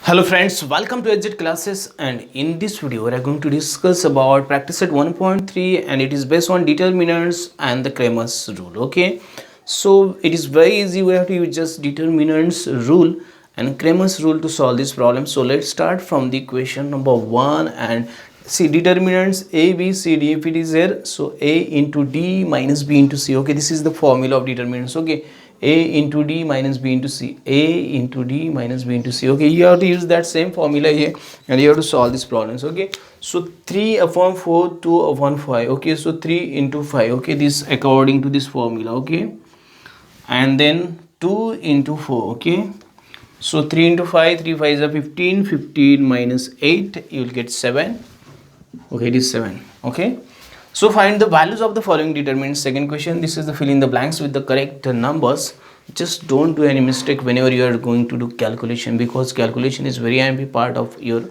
Hello friends, welcome to Exit Classes, and in this video we are going to discuss about practice set 1.3 and it is based on determinants and the Cramer's rule. Okay, so it is very easy. We have to use just determinants rule and Cramer's rule to solve this problem. So let's start from the equation number 1 and see determinants a, b, c, d. If it is there, so a into d minus b into c. Okay, this is the formula of determinants. Okay, a into d minus b into c, a into d minus b into c. Okay, you have to use that same formula here and you have to solve these problems. Okay, so 3 upon 4, 2 upon 5. Okay, so 3 into 5. Okay, this according to this formula. Okay, and then 2 into 4. Okay, so 3 into 5, 3 5 is 15, 15 minus 8, you will get 7. Okay, it is 7. Okay, so find the values of the following determinants. Second question, this is the fill in the blanks with the correct numbers. Just don't do any mistake whenever you are going to do calculation, because calculation is very important part of your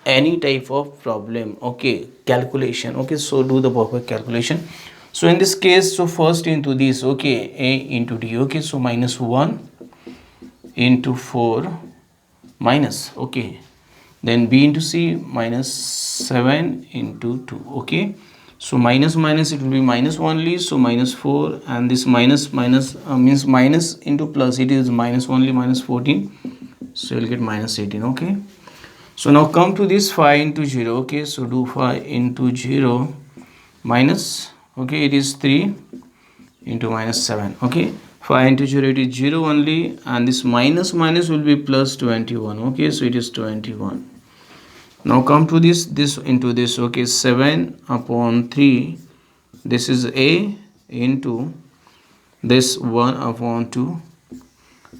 any type of problem. Okay, calculation. Okay, so do the perfect calculation. So in this case, so first into this, okay, a into d. Okay, so minus 1 into 4 minus, okay, then b into c minus 7 into 2. Okay, so minus minus, it will be minus only, so minus 4, and this minus minus means minus into plus, it is minus only, minus 14, so you will get minus 18. Okay, so now come to this 5 into 0. Okay, so do 5 into 0 minus, okay, it is 3 into minus 7. Okay, 5 into 0, it is 0 only, and this minus minus will be plus 21. Okay, so it is 21. Now come to this into this. Okay, 7 upon 3, this is a into this 1 upon 2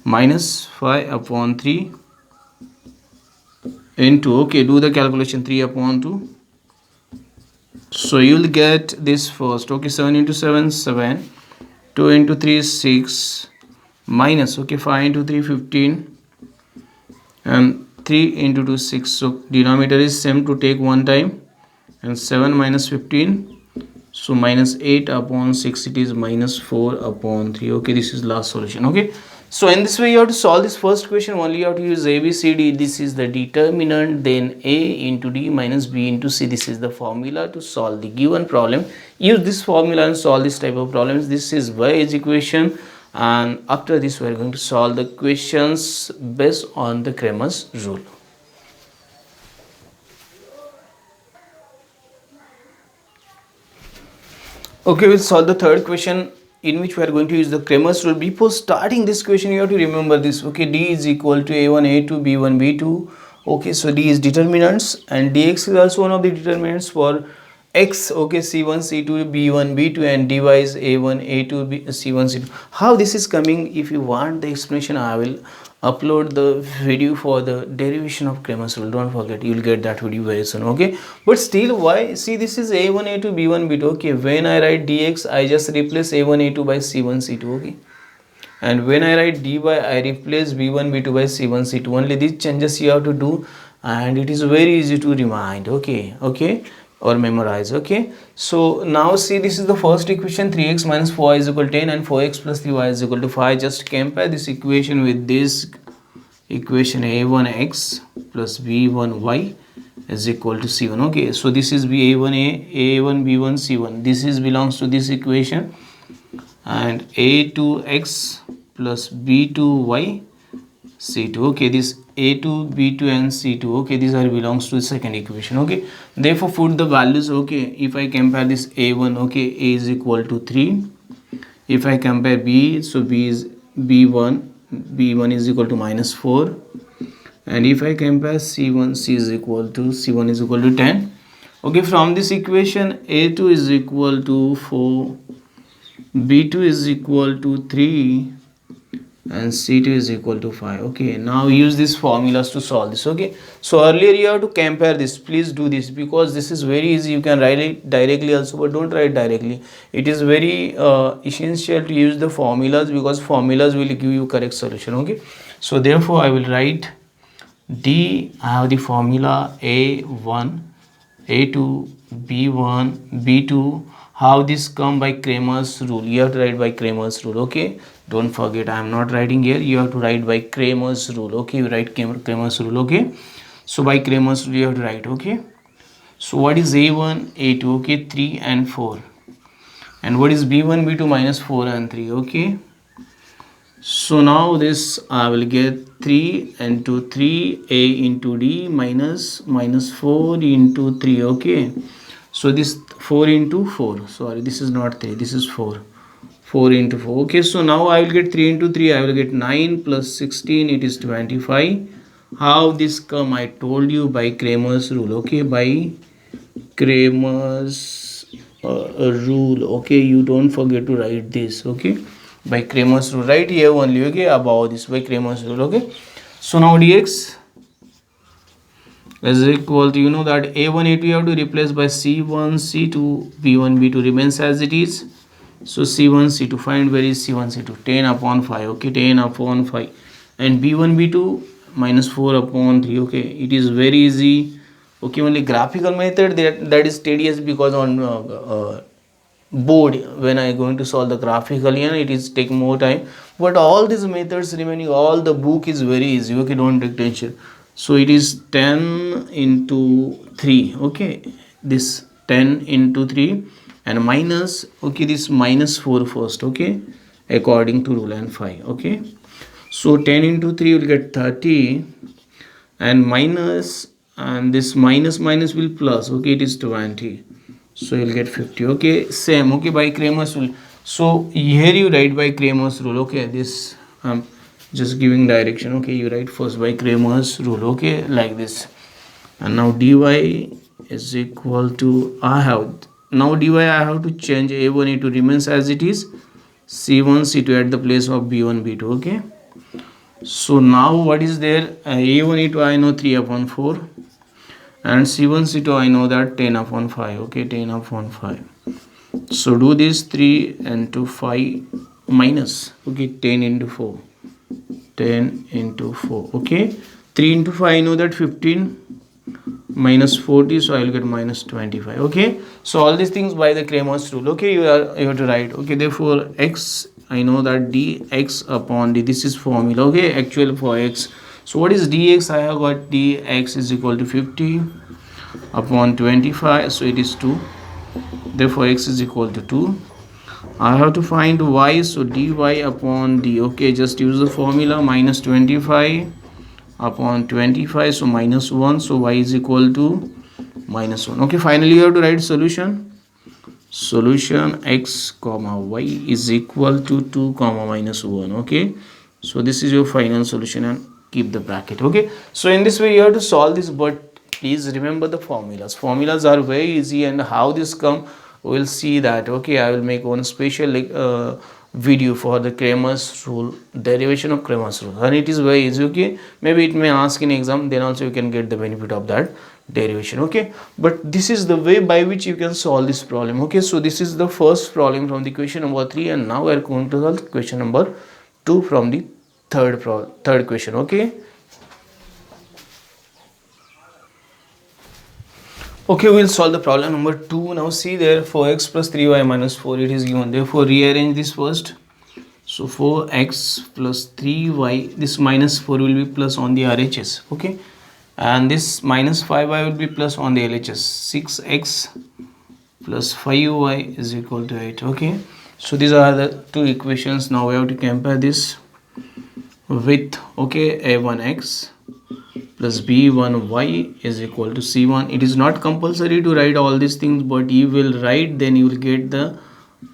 minus 5 upon 3 into, okay, do the calculation, 3 upon 2, so you will get this first. Okay, 7 into 7 7, 2 into 3 6, minus, okay, 5 into 3 15, and 3 into 2 6. So denominator is same to take one time, and 7 minus 15, so minus 8 upon 6, it is minus 4 upon 3. Okay, this is last solution. Okay, so in this way you have to solve this first question. Only you have to use a, b, c, d. This is the determinant, then a into d minus b into c. This is the formula to solve the given problem. Use this formula and solve this type of problems. This is very easy question, and after this we are going to solve the questions based on the Cramer's rule. Okay, we'll solve the third question, in which we are going to use the Cramer's rule. Before starting this question, you have to remember this. Okay, d is equal to a1 a2 b1 b2. Okay, so d is determinants and dx is also one of the determinants for x. Okay, c1 c2 b1 b2, and dy is a1 a2 c1 c2. How this is coming, if you want the explanation, I will upload the video for the derivation of Cramer's rule. Don't forget, you will get that video very soon. Okay, but still, why? See, this is a1 a2 b1 b2. Okay, when I write dx, I just replace a1 a2 by c1 c2. Okay, and when I write dy, I replace b1 b2 by c1 c2. Only these changes you have to do, and it is very easy to remind. Okay, or memorize. Okay, so now see, this is the first equation, 3x minus 4y is equal to 10 and 4x plus 3y is equal to 5. Just compare this equation with this equation, a1x plus b1y is equal to c1. Okay, so this is a1 a1 b1 c1, this is belongs to this equation, and a2x plus b2y c2. Okay, this a2 b2 and c2, okay, these are belongs to the second equation. Okay, therefore put the values. Okay, if I compare this a1, okay, a is equal to 3. If I compare b, so b is b1 is equal to minus 4, and if I compare c1, c is equal to c1 is equal to 10. Okay, from this equation, a2 is equal to 4, b2 is equal to 3, and c2 is equal to 5. Okay, now use these formulas to solve this. Okay, so earlier you have to compare this. Please do this, because this is very easy. You can write it directly also, but don't write directly. It is very essential to use the formulas, because formulas will give you correct solution. Okay, so therefore I will write d. I have the formula a1 a2 b1 b2. How this come? By Cramer's rule. You have to write by Cramer's rule. Okay, Don't forget, I am not writing here, you have to write by Cramer's rule. Okay, you write Cramer's rule. Okay, so by Cramer's rule you have to write. Okay, so what is a1 a2? Okay, 3 and 4. And what is b1 b2? minus 4 and 3. Okay, so now this I will get 3 into 3 a into d minus 4 into 3. Okay, so this 4 into 4, sorry, this is not 3, this is 4. 4 into 4. Okay, so now I will get 3 into 3, I will get 9 plus 16, it is 25. How this come? I told you by Cramer's rule. Okay, by Cramer's rule. Okay, you don't forget to write this. Okay, by Cramer's rule, right here only. Okay, about this by Cramer's rule. Okay, so now dx is equal to, you know that a1 a2 you have to replace by c1 c2, b1 b2 remains as it is. So c1 c2, find where is c1 c2, 10 upon 5. Okay, 10 upon 5. And b1 b2 minus 4 upon 3. Okay, it is very easy. Okay, only graphical method that is tedious, because on board when I going to solve the graphically and it is take more time, but all these methods remaining, all the book is very easy. Okay, don't take tension. So it is 10 into 3. Okay, this 10 into 3 and minus, okay, this minus 4 first. Okay, according to rule, and 5. Okay, so 10 into 3 will get 30 and minus, and this minus will plus. Okay, it is 20, so you'll get 50. Okay, same. Okay, by Cramer's rule. So here you write by Cramer's rule. Okay, this just giving direction. Okay, you write first by Cramer's rule. Okay, like this. And now dy is equal to, I have to change a1 a2 remains as it is, c1 c2 at the place of b1 b2. Okay, so now what is there? a1 a2 I know 3 upon 4, and c1 c2 I know that 10 upon 5. Okay, 10 upon 5. So do this 3 into 5 minus, okay, 10 into 4, 10 into 4. Okay, 3 into 5 I know that 15 minus 40, so I will get minus 25. Okay, so all these things by the Cramer's rule. Okay, you have to write. Okay, therefore x, I know that dx upon d, this is formula. Okay, actual for x. So what is dx? I have got dx is equal to 50 upon 25, so it is 2. Therefore x is equal to 2. I have to find y, so dy upon d. Okay, just use the formula, minus 25 upon 25, so minus 1, so y is equal to minus 1. Okay, finally you have to write solution. Solution x comma y is equal to 2 comma minus 1. Okay, so this is your final solution, and keep the bracket. Okay, so in this way you have to solve this, but please remember the formulas. Formulas are very easy, and how this come, we'll see that. Okay, I will make one special video for the Cramer's rule, derivation of Cramer's rule, and it is very easy. Okay, maybe it may ask in exam, then also you can get the benefit of that derivation. Okay, but this is the way by which you can solve this problem. Okay, so this is the first problem from the question number 3, and now we are going to solve question number 2 from the third question. Okay. Okay, we'll solve the problem number 2. Now see there, 4x plus 3y minus 4, it is given. Therefore rearrange this first. So 4x plus 3y, this minus 4 will be plus on the RHS. Okay, and this minus 5y will be plus on the LHS. 6x plus 5y is equal to 8. Okay, so these are the two equations. Now we have to compare this with, okay, a1x plus b1y is equal to c1. It is not compulsory to write all these things, but you will write, then you will get the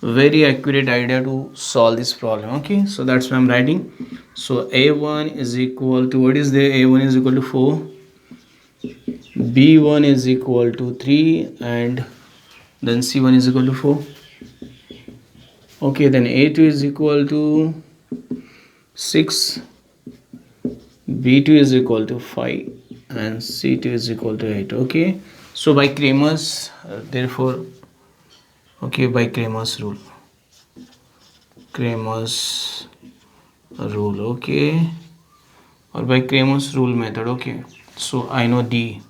very accurate idea to solve this problem. Okay, so that's why I'm writing. So a1 is equal to, what is there? A1 is equal to 4, b1 is equal to 3, and then c1 is equal to 4. Okay, then a2 is equal to 6, b2 is equal to 5, and c2 is equal to 8. Okay, so by Cramer's therefore, okay, by Cramer's rule, okay, or by Cramer's rule method. Okay, so I know d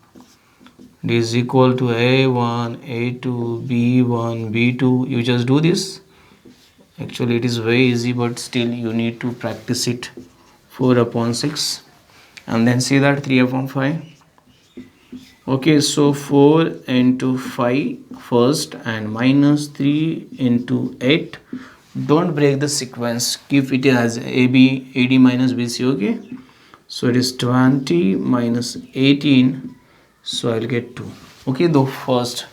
is equal to a1 a2 b1 b2. You just do this, Actually it is very easy, but still you need to practice it. 4 upon 6, and then see that 3 upon 5. Okay, so 4 into 5 first and minus 3 into 8. Don't break the sequence, keep it as AB, AD minus BC. Okay, so it is 20 minus 18, so I'll get 2. Okay, though first,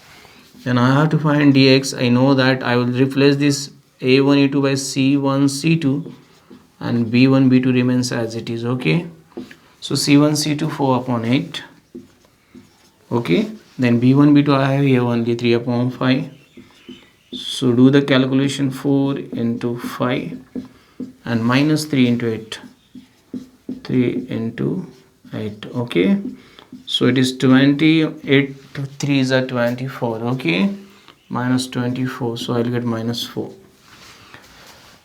then I have to find dx. I know that I will replace this a1 a2 by c1 c2, and b1 b2 remains as it is. Okay, so c1 c2 4 upon 8. Okay, then b1 b2 I have here only 3 upon 5. So do the calculation. 4 into 5 and minus 3 into 8, 3 into 8. Okay, so it is 28 3 is a 24. Okay, minus 24, so I'll get minus 4.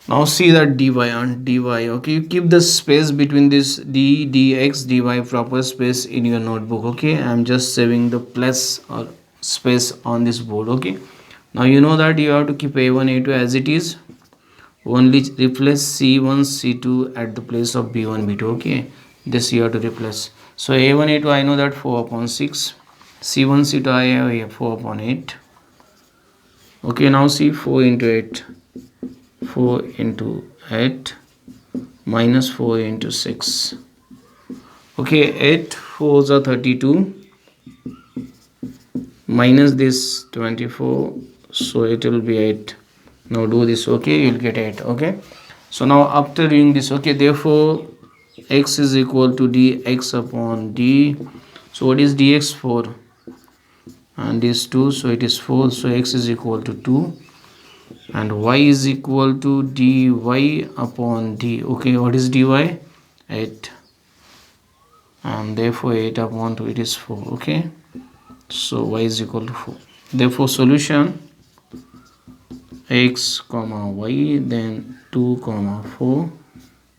Now see that dy and dy. Okay, you keep the space between this d, dx, dy, proper space in your notebook. Okay, I'm just saving the plus or space on this board. Okay, now you know that you have to keep a1 a2 as it is, only replace c1 c2 at the place of b1 b2. Okay, this you have to replace. So a1 a2 I know that 4 upon 6, c1 c2 I have here 4 upon 8. Okay, now see 4 into 8, 4 into 8 minus 4 into 6. Okay, 8 4s are 32 minus this 24, so it will be 8. Now do this. Okay, you'll get 8. Okay, so now after doing this, okay, therefore x is equal to dx upon d. So what is dx? 4, and this 2, so it is 4, so x is equal to 2, and y is equal to dy upon d. Okay, what is dy? 8, and therefore 8 upon 2, it is 4. Okay, so y is equal to 4. Therefore solution x comma y, then 2 comma 4.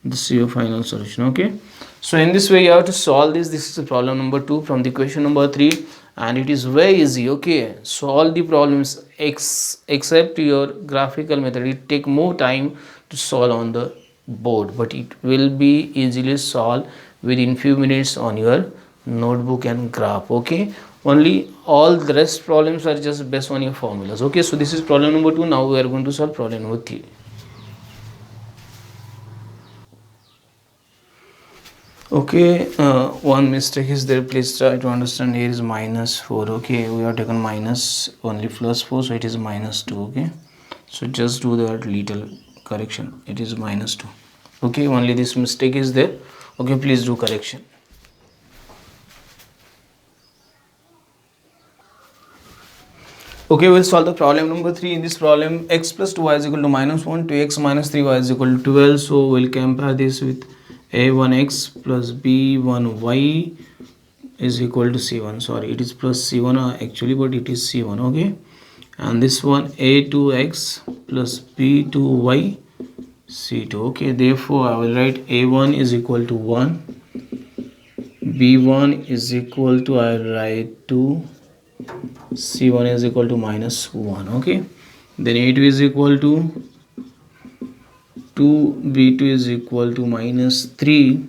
This is your final solution. Okay, so in this way you have to solve this. This is problem number 2 from the question number 3, and it is very easy. Okay, solve the problems except your graphical method. It take more time to solve on the board, but it will be easily solved within few minutes on your notebook and graph. Okay, only all the rest problems are just based on your formulas. Okay, so this is problem number 2. Now we are going to solve problem number 3. Okay, one mistake is there. Please try to understand. Here is minus 4. Okay, we have taken minus only plus 4, so it is minus 2. Okay, so just do that little correction. It is minus 2. Okay, only this mistake is there. Okay, please do correction. Okay, we'll solve the problem number 3. In this problem, x plus 2y is equal to minus 1, 2x minus 3y is equal to 12. So we'll compare this with a1x plus b1y is equal to c1. Sorry, it is plus c1 actually, but it is c1. Okay, and this one a2x plus b2y c2. Okay, therefore I will write a1 is equal to 1, b1 is equal to, I will write 2, c1 is equal to minus 1. Okay, then a2 is equal to 2, b2 is equal to minus 3,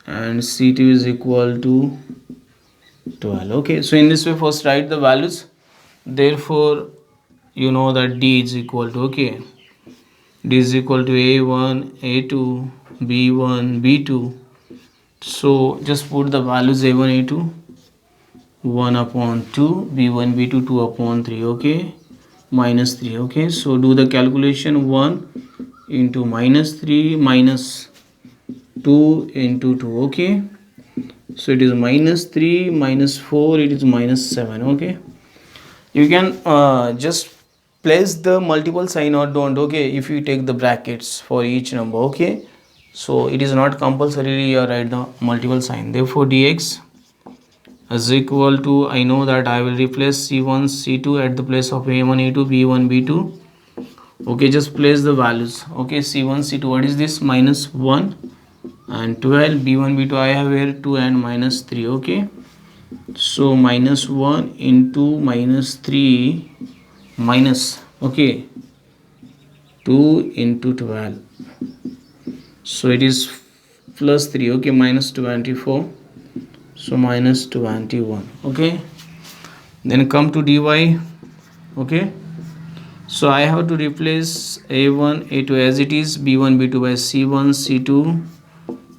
and c2 is equal to 12. Okay, so in this way first write the values. Therefore you know that d is equal to, okay, d is equal to a1 a2 b1 b2. So just put the values a1 a2 1 upon 2, b1 b2 2 upon 3. Okay, minus 3. Okay, so do the calculation. 1 into minus 3 minus 2 into 2. Okay, so it is minus 3 minus 4, it is minus 7. Okay, you can just place the multiple sign or don't. Okay, if you take the brackets for each number. Okay, so it is not compulsory you write the multiple sign. Therefore dx is equal to, I know that I will replace c1 c2 at the place of a1 a2 b1 b2. Okay, just place the values. Okay, c1 c2, what is this? Minus 1 and 12. b1 b2 I have here 2 and minus 3. Okay, so minus 1 into minus 3 minus, okay, 2 into 12, so it is plus 3, okay, minus 24, so minus 21, okay. Then come to dy, okay. So I have to replace a1 a2 as it is, b1 b2 by c1 c2.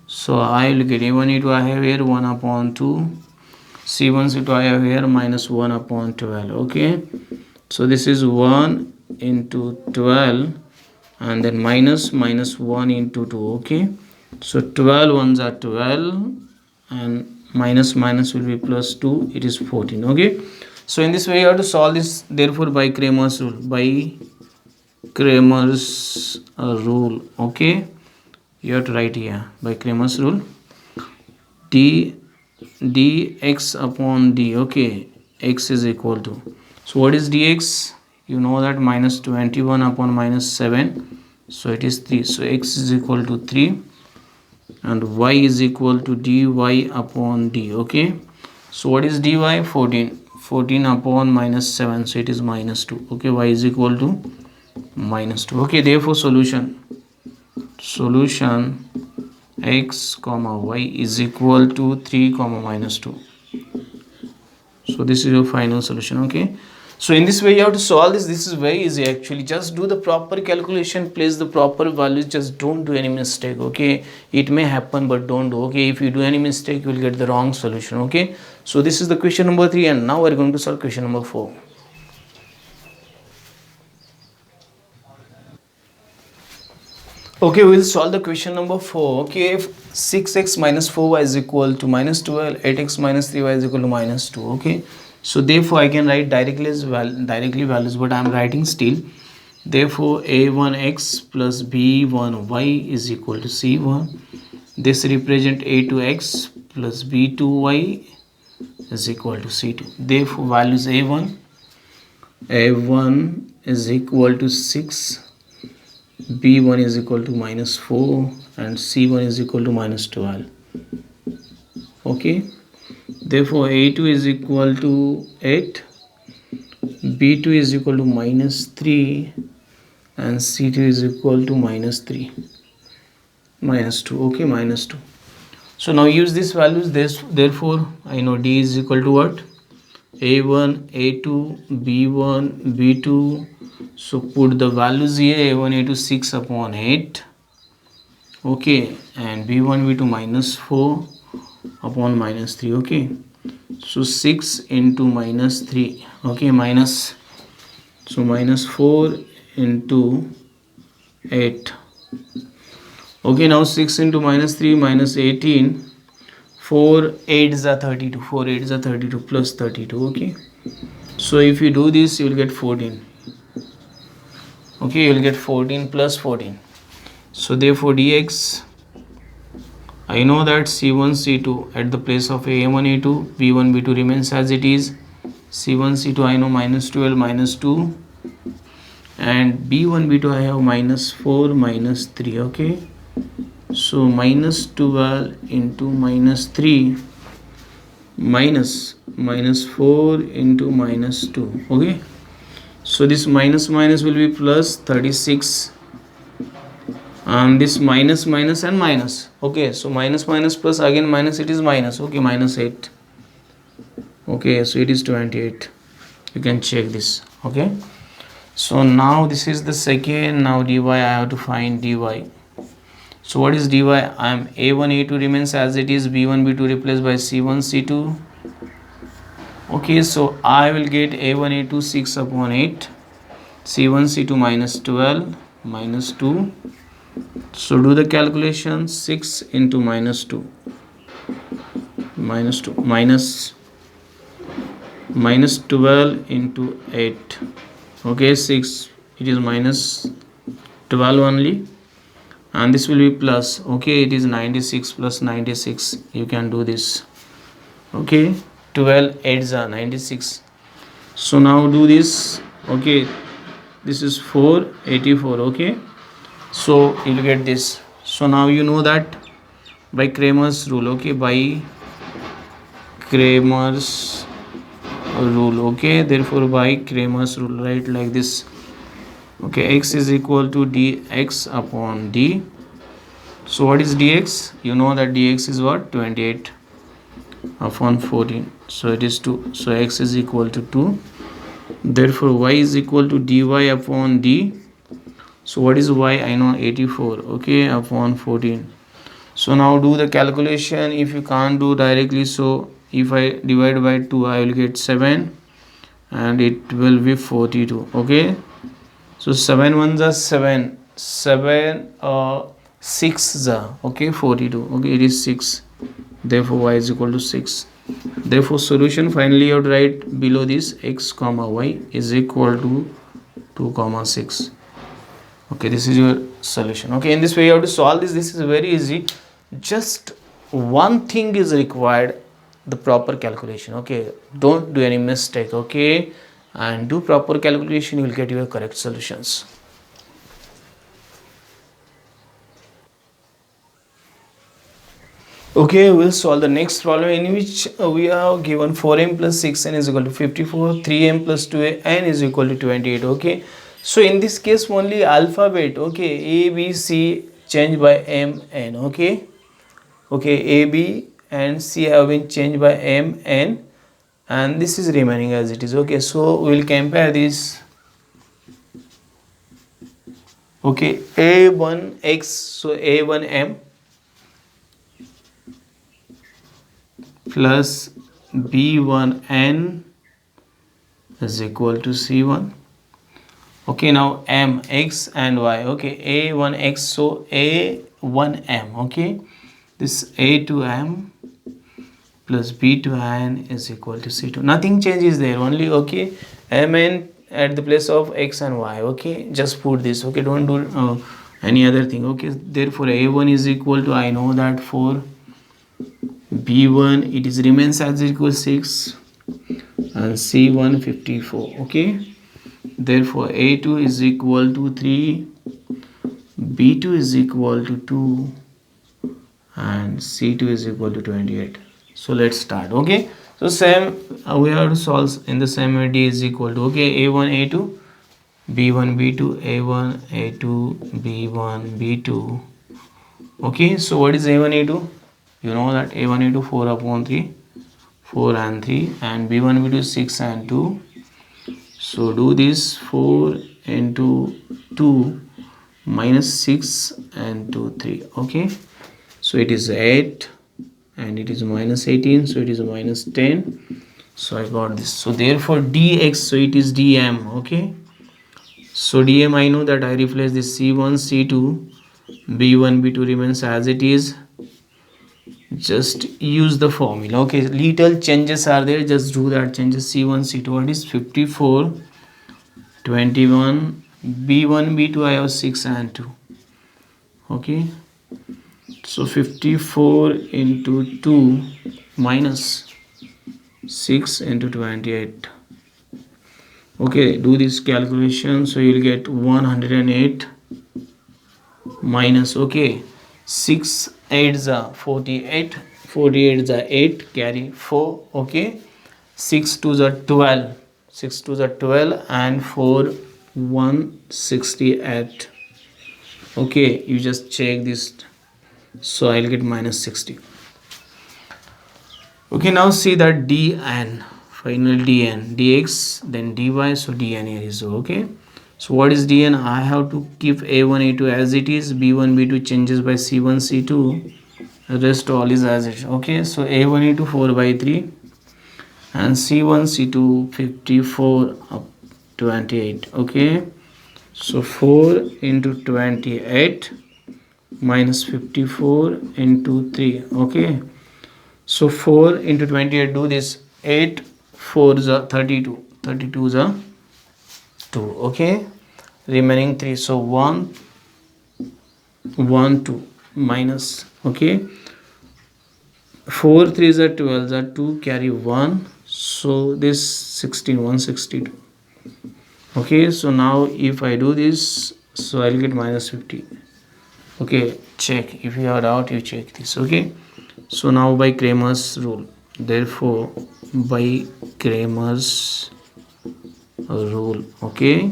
So I will get a1 a2 I have here 1 upon 2, c1 c2 I have here minus 1 upon 12, okay. So this is 1 into 12 and then minus 1 into 2, okay. So 12 ones are 12 and minus will be plus 2, it is 14, okay. So in this way you have to solve this, therefore by Cramer's rule, okay, you have to write here by Cramer's rule dx upon d, okay, x is equal to, so what is dx, you know that minus 21 upon minus 7, so it is 3, so x is equal to 3 and y is equal to dy upon d, okay. So what is dy, 14 upon minus 7, so it is minus 2, okay, y is equal to minus 2, okay. Therefore solution x comma y is equal to 3 comma minus 2, so this is your final solution, okay. So in this way you have to solve this. This is very easy actually. Just do the proper calculation, place the proper values, just don't do any mistake, okay. It may happen but don't do, okay. If you do any mistake you will get the wrong solution, okay. So this is the question number 3 and now we are going to solve question number 4. Okay, we'll solve the question number 4. Okay, if 6x minus 4y is equal to minus 12, 8x minus 3y is equal to minus 2, okay. So therefore I can write directly values, but I am writing still. Therefore a1x plus b1y is equal to c1. This represent a2x plus b2y is equal to c2. Therefore values a1 is equal to 6, b1 is equal to minus 4 and c1 is equal to minus 12, okay. Therefore a2 is equal to 8, b2 is equal to minus 3 and c2 is equal to minus 2, okay, minus 2. So now use these values. Therefore I know d is equal to what, a1 a2 b1 b2. So put the values here, a1 a2 6 upon 8, okay, and b1 b2 minus 4 upon minus 3, okay. So 6 into minus 3, okay, minus 4 into 8, okay. Now 6 into minus 3 minus 18, 4 8s are 32, 4 8s are 32 plus 32, okay. So if you do this you will get 14, okay, you will get 14 plus 14. So therefore dx, I know that c1 c2 at the place of a1 a2 b1 b2 remains as it is. C1 c2 I know minus 12 minus 2 and b1 b2 I have minus 4 minus 3, okay. So minus 12 into minus 3 minus 4 into minus 2, okay. So this minus will be plus 36 and this minus and minus, okay. So minus plus again minus, it is minus, okay, minus 8, okay. So it is 28, you can check this, okay. So now this is the second. Now dy, I have to find dy. So what is dy? I am a1 a2 remains as it is, b1 b2 replaced by c1 c2, okay. So I will get a1 a2 6 upon 8, c1 c2 minus 12 minus 2. So do the calculation, 6 into minus 2 minus 12 into 8, okay, 6, it is minus 12 only and this will be plus, okay, it is 96 plus 96, you can do this, okay. 12 8s are 96. So now do this, okay, this is 484, okay. So you'll get this. So now you know that by Cramer's rule, okay, by Cramer's rule, okay. Therefore by Cramer's rule, write like this, Okay, x is equal to dx upon d. So what is dx? You know that dx is what? 28 upon 14. So it is 2. So x is equal to 2. Therefore y is equal to dy upon d. So what is y? I know 84. Okay, upon 14. So now do the calculation. If you can't do directly, so if I divide by 2, I will get 7 and it will be 42. Okay, so 7 ones are 7, 7 6 are okay 42. Okay, it is 6. Therefore y is equal to 6. Therefore solution, finally you have to write below this x comma y is equal to 2 comma 6. Okay, this is your solution. Okay, in this way you have to solve this. This is very easy. Just one thing is required, the proper calculation. Okay, don't do any mistake. Okay, and do proper calculation, you will get your correct solutions. Okay, we'll solve the next problem, in which we are given 4m plus 6n is equal to 54, 3m plus 2n is equal to 28. Okay, so in this case only alphabet, okay, a b c changed by m n. Okay, a b and c have been changed by m n and this is remaining as it is. Okay, so we will compare this. Okay, a1x, so a1m plus b1n is equal to c1. Okay, now m, x and y. Okay, a1x, so a1m. Okay, this a2m plus b2n is equal to c2. Nothing changes there, only okay mn at the place of x and y. Okay, just put this. Okay, don't do any other thing. Okay, therefore a1 is equal to, I know that, 4, b1 it is remains as equal 6 and c1 54. Okay, therefore a2 is equal to 3, b2 is equal to 2 and c2 is equal to 28. So let's start. Okay, so same we have to solve in the same way. D is equal to, okay, a1 a2 b1 b2 a1 a2 b1 b2. Okay, so what is a1 a2? You know that a1 a2 4 upon 3, 4 and 3, and b1 b2 6 and 2. So do this, 4 into 2 minus 6 and 2 3. Okay, so it is 8 and it is minus 18, so it is minus 10. So I got this. So therefore dx, so it is dm. Okay, so dm, I know that I replace this c1 c2 b1 b2 remains as it is. Just use the formula. Okay, little changes are there, just do that changes. c1 c2, what is 54, 21, b1 b2 I have 6 and 2. Okay, so 54 into 2 minus 6 into 28. Okay, do this calculation. So you'll get 108 minus, okay, 6 8s are 48, 48s are 8, carry 4. Okay, 6 2s are 12, 6 2s are 12 and 4 168. Okay, you just check this. So I'll get minus 60. Okay, now see that dn, final dn, dx, then dy, so dn here is okay. So what is dn? I have to keep a1 a2 as it is, b1 b2 changes by c1 c2, rest all is as it is. Okay, so a1 a2 4 by 3 and c1 c2 54 up 28. Okay, so 4 into 28 minus 54 into 3. Okay, so 4 into 28, do this, 8 4s are 32, 32s are 2. Okay, remaining 3, so 1 1 2 minus, okay, 4 3s are 12, are 2, carry 1, so this 16 162. Okay, so now if I do this, so I'll get minus 50. Okay, check, if you have doubt you check this. Okay, so now by Cramer's rule, therefore by Cramer's rule, okay,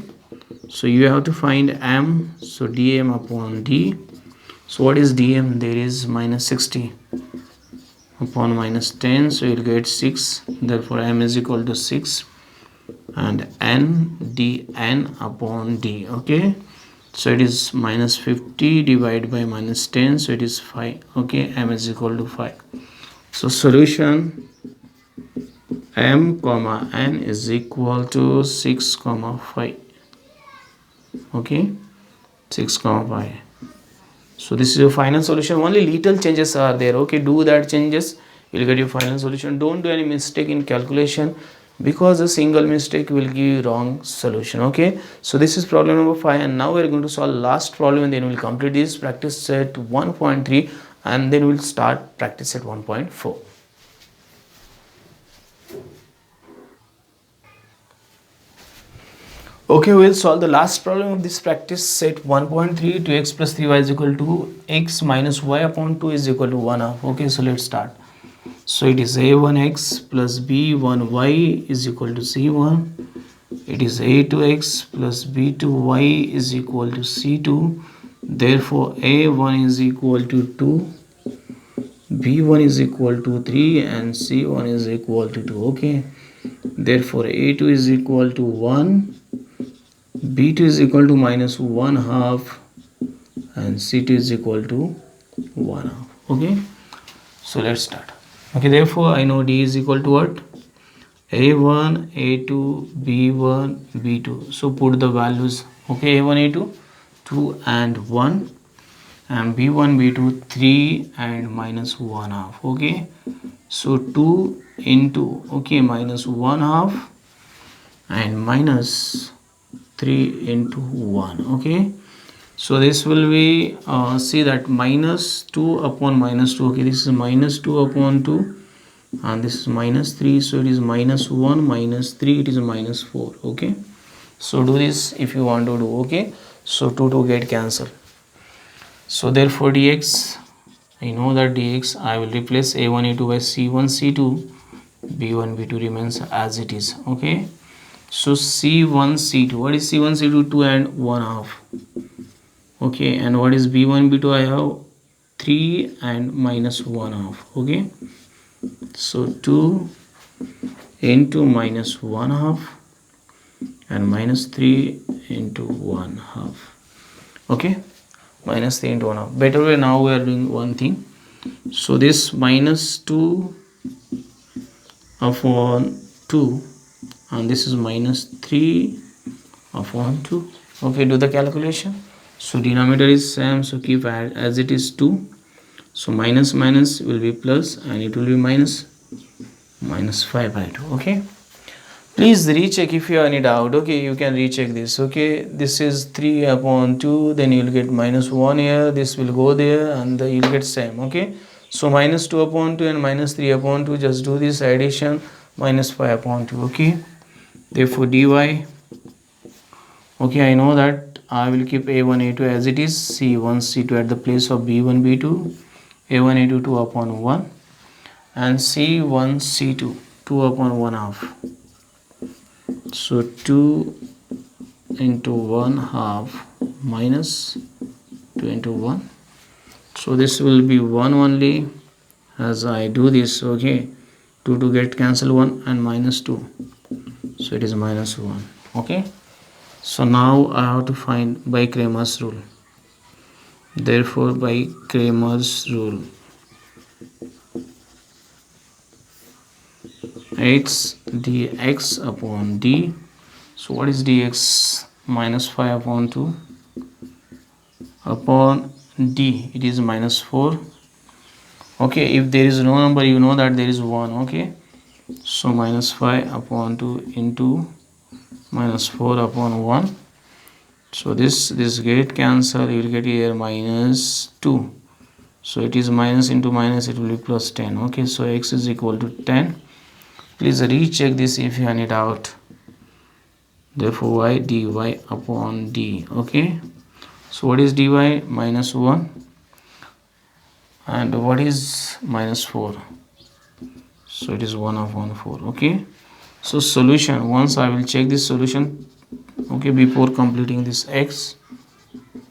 So you have to find m. So dm upon d. So what is dm? There is minus 60 upon minus 10, so you'll get 6. Therefore m is equal to 6, and n dn upon d. Okay, so it is minus 50 divided by minus 10, so it is 5. Okay, m is equal to 5. So solution m comma n is equal to 6 comma 5. Okay, 6 comma 5. So this is your final solution. Only little changes are there. Okay, do that changes, you'll get your final solution. Don't do any mistake in calculation, because a single mistake will give you wrong solution. Okay, so this is problem number 5, and now we're going to solve last problem, and then we'll complete this practice set 1.3, and then we'll start practice set 1.4. Okay, we'll solve the last problem of this practice set 1.3. 2x plus 3y is equal to x minus y upon 2 is equal to 1 half. Okay, so let's start. So it is a1x plus b1y is equal to c1. It is a2x plus b2y is equal to c2. Therefore a1 is equal to 2, b1 is equal to 3, and c1 is equal to 2. Okay, therefore a2 is equal to 1, b2 is equal to minus 1 half, and c2 is equal to 1 half. Okay, so let's start. Okay, therefore I know d is equal to what? a1, a2, b1, b2. So put the values. Okay, a1, a2 2 and 1, and b1, b2 3 and minus 1 half. Okay, so 2 into, okay, minus 1 half and minus 3 into 1. Okay, so this will be see that minus 2 upon minus 2. Okay, this is minus 2 upon 2, and this is minus 3, so it is minus 1 minus 3, it is minus 4. Okay, so do this if you want to do. Okay, so 2 get cancelled. So therefore dx, I know that dx, I will replace a1 a2 by c1 c2, b1 b2 remains as it is. Okay, so c1 c2, what is c1 c2? 2 and 1 half. Okay, and what is b1 b2? I have 3 and minus 1 half. Okay, so 2 into minus 1 half and minus 3 into 1 half. Okay, minus 3 into 1 half. Better way, now we are doing one thing. So this minus 2 upon 2, and this is minus 3 upon 2. Okay, do the calculation. So denominator is same, so keep as it is 2. So minus minus will be plus, and it will be minus 5 by 2. Okay, please recheck if you have any doubt. Okay, you can recheck this. Okay, this is 3 upon 2, then you will get minus 1 here, this will go there, and you will get same. Okay, so minus 2 upon 2 and minus 3 upon 2, just do this addition, minus 5 upon 2. Okay, therefore dy, okay, I know that I will keep a1 a2 as it is, c1 c2 at the place of b1 b2, a1 a2 2 upon 1, and c1 c2 2 upon 1 half. So 2 into 1 half minus 2 into 1. So this will be 1 only as I do this. Okay, 2 get cancel 1 and minus 2, so it is minus 1. Okay, so now I have to find by Cramer's rule. Therefore by Cramer's rule, x dx upon d. So what is dx? Minus 5 upon 2 upon d, it is minus 4. Okay, if there is no number, you know that there is 1. Okay, so minus 5 upon 2 into minus 4 upon 1. So this get cancel, you will get here minus 2. So it is minus into minus, it will be plus 10. Okay, so x is equal to 10. Please recheck this if you have any doubt. Therefore y dy upon d. Okay, so what is dy? Minus 1, and what is minus 4? So it is 1 upon 4. Okay, so solution, once I will check this solution, okay, before completing this x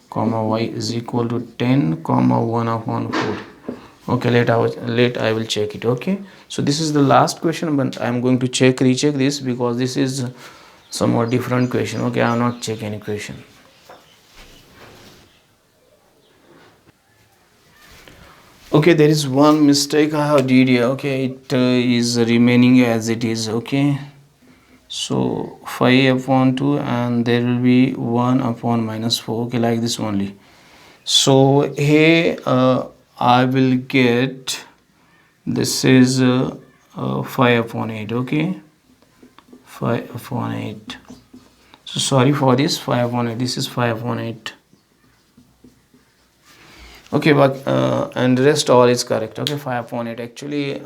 comma y is equal to 10 comma 1 upon 4. Okay, let I will check it. Okay, so this is the last question, but I am going to recheck this because this is somewhat different question. Okay, I will not check any question. Okay, there is one mistake I have did here. Okay, it is remaining as it is. Okay, so 5 upon 2 and there will be 1 upon minus 4. Okay, like this only. So here I will get, this is 5 upon 8. Okay, 5 upon 8. So sorry for this, 5 upon 8. This is 5 upon 8. Okay, but and rest all is correct. Okay, 5 upon 8. Actually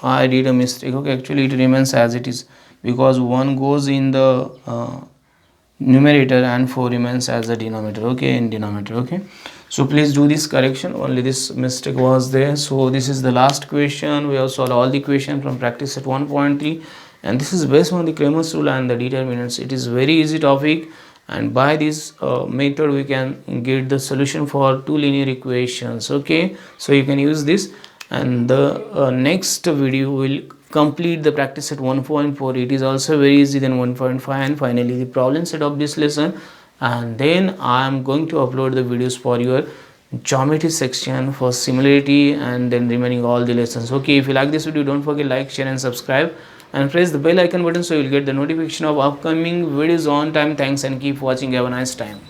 I did a mistake. Okay, actually it remains as it is because 1 goes in the numerator and 4 remains as the denominator. Okay, in denominator. Okay, so please do this correction, only this mistake was there. So this is the last question. We have solved all the question from practice set 1.3 and this is based on the Cramer's rule and the determinants. It is very easy topic, and by this method we can get the solution for two linear equations. Okay, so you can use this, and the next video will complete the practice set 1.4. It is also very easy than 1.5, and finally the problem set of this lesson, and then I am going to upload the videos for your geometry section for similarity and then remaining all the lessons. Okay, if you like this video, don't forget like, share and subscribe and press the bell icon button so you will get the notification of upcoming videos on time. Thanks and keep watching. Have a nice time.